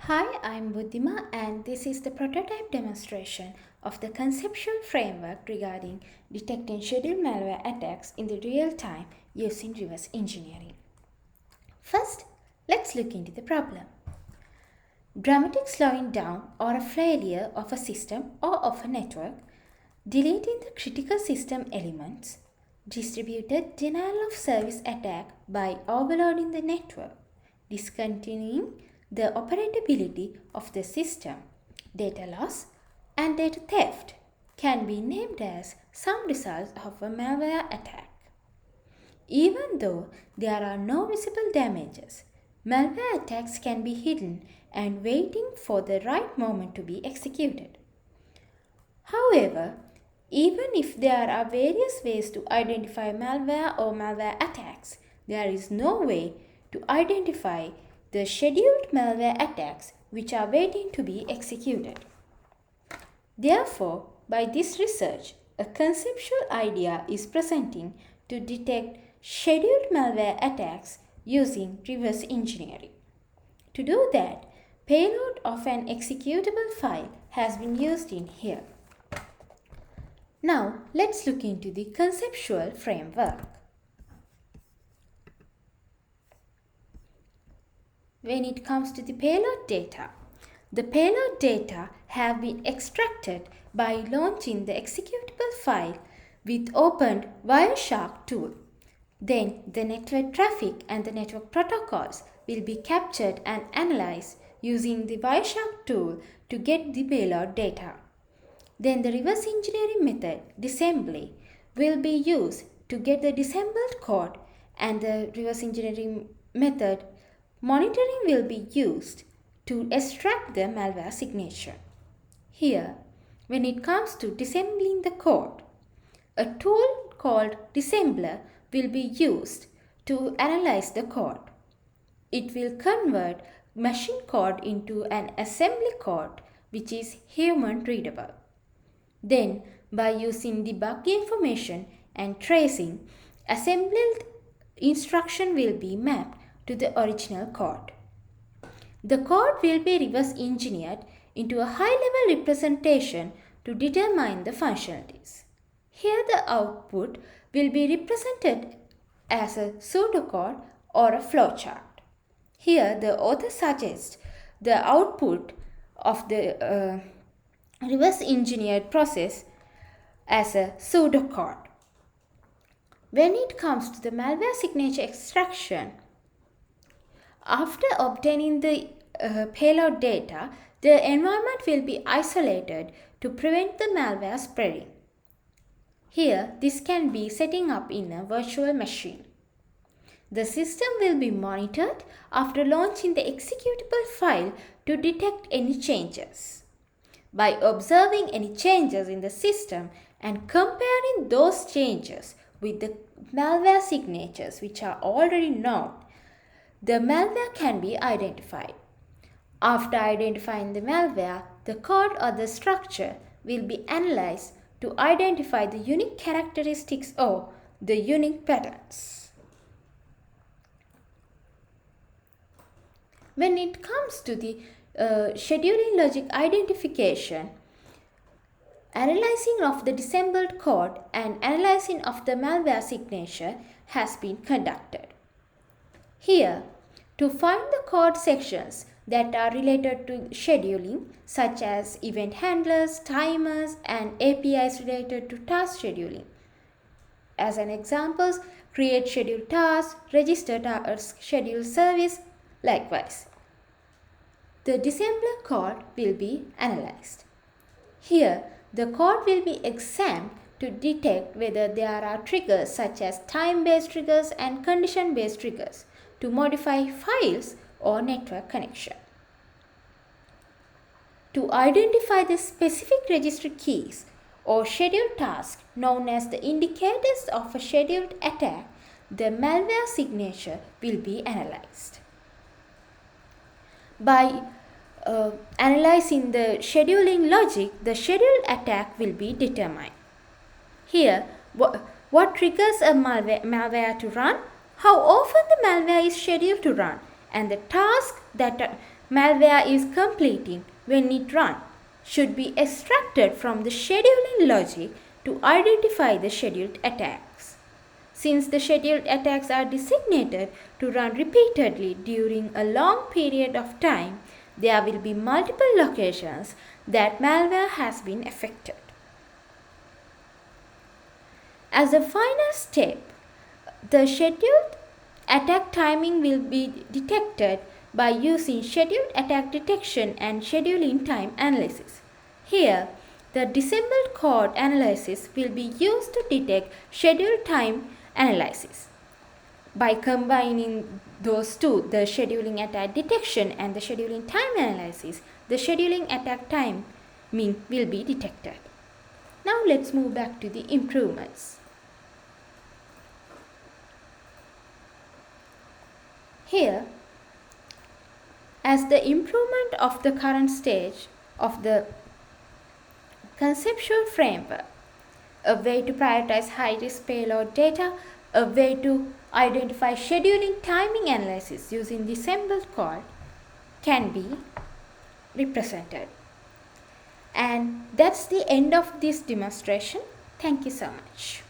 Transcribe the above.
Hi, I'm Buddhima and this is the prototype demonstration of the conceptual framework regarding detecting scheduled malware attacks in the real time using reverse engineering. First, let's look into the problem. Dramatic slowing down or a failure of a system or of a network, deleting the critical system elements, distributed denial of service attack by overloading the network, discontinuing the operability of the system, data loss, and data theft can be named as some results of a malware attack. Even though there are no visible damages, malware attacks can be hidden and waiting for the right moment to be executed. However, even if there are various ways to identify malware or malware attacks, there is no way to identify the scheduled malware attacks which are waiting to be executed. Therefore, by this research, a conceptual idea is presenting to detect scheduled malware attacks using reverse engineering. To do that, payload of an executable file has been used in here. Now, let's look into the conceptual framework. When it comes to the payload data, the payload data have been extracted by launching the executable file with opened Wireshark tool. Then the network traffic and the network protocols will be captured and analyzed using the Wireshark tool to get the payload data. Then the reverse engineering method, disassembly, will be used to get the disassembled code, and the reverse engineering method, monitoring, will be used to extract the malware signature. Here, when it comes to disassembling the code, a tool called disassembler will be used to analyze the code. It will convert machine code into an assembly code which is human readable. Then, by using debug information and tracing, assembled instruction will be mapped to the original code. The code will be reverse engineered into a high-level representation to determine the functionalities. Here the output will be represented as a pseudocode or a flowchart. Here the author suggests the output of the reverse engineered process as a pseudocode. When it comes to the malware signature extraction, after obtaining the payload data, the environment will be isolated to prevent the malware spreading. Here, this can be setting up in a virtual machine. The system will be monitored after launching the executable file to detect any changes. By observing any changes in the system and comparing those changes with the malware signatures which are already known, the malware can be identified. After identifying the malware, the code or the structure will be analyzed to identify the unique characteristics or the unique patterns. When it comes to the scheduling logic identification, analyzing of the disassembled code and analyzing of the malware signature has been conducted. Here, to find the code sections that are related to scheduling, such as event handlers, timers, and APIs related to task scheduling. As an example, create scheduled task, register scheduled service, likewise. The disassembler code will be analyzed. Here, the code will be examined to detect whether there are triggers such as time-based triggers and condition-based triggers to modify files or network connection. To identify the specific registry keys or scheduled tasks known as the indicators of a scheduled attack, the malware signature will be analyzed. By analyzing the scheduling logic, the scheduled attack will be determined. Here, what triggers a malware to run, how often the malware is scheduled to run, and the tasks that malware is completing when it runs should be extracted from the scheduling logic to identify the scheduled attacks. Since the scheduled attacks are designated to run repeatedly during a long period of time, there will be multiple locations that malware has been affected. As a final step, the scheduled attack timing will be detected by using scheduled attack detection and scheduling time analysis. Here, the disassembled code analysis will be used to detect scheduled time analysis. By combining those two, the scheduling attack detection and the scheduling time analysis, the scheduling attack timing will be detected. Now let's move back to the improvements. Here, as the improvement of the current stage of the conceptual framework, a way to prioritize high-risk payload data, a way to identify scheduling timing analysis using the assembled code can be represented. And that's the end of this demonstration. Thank you so much.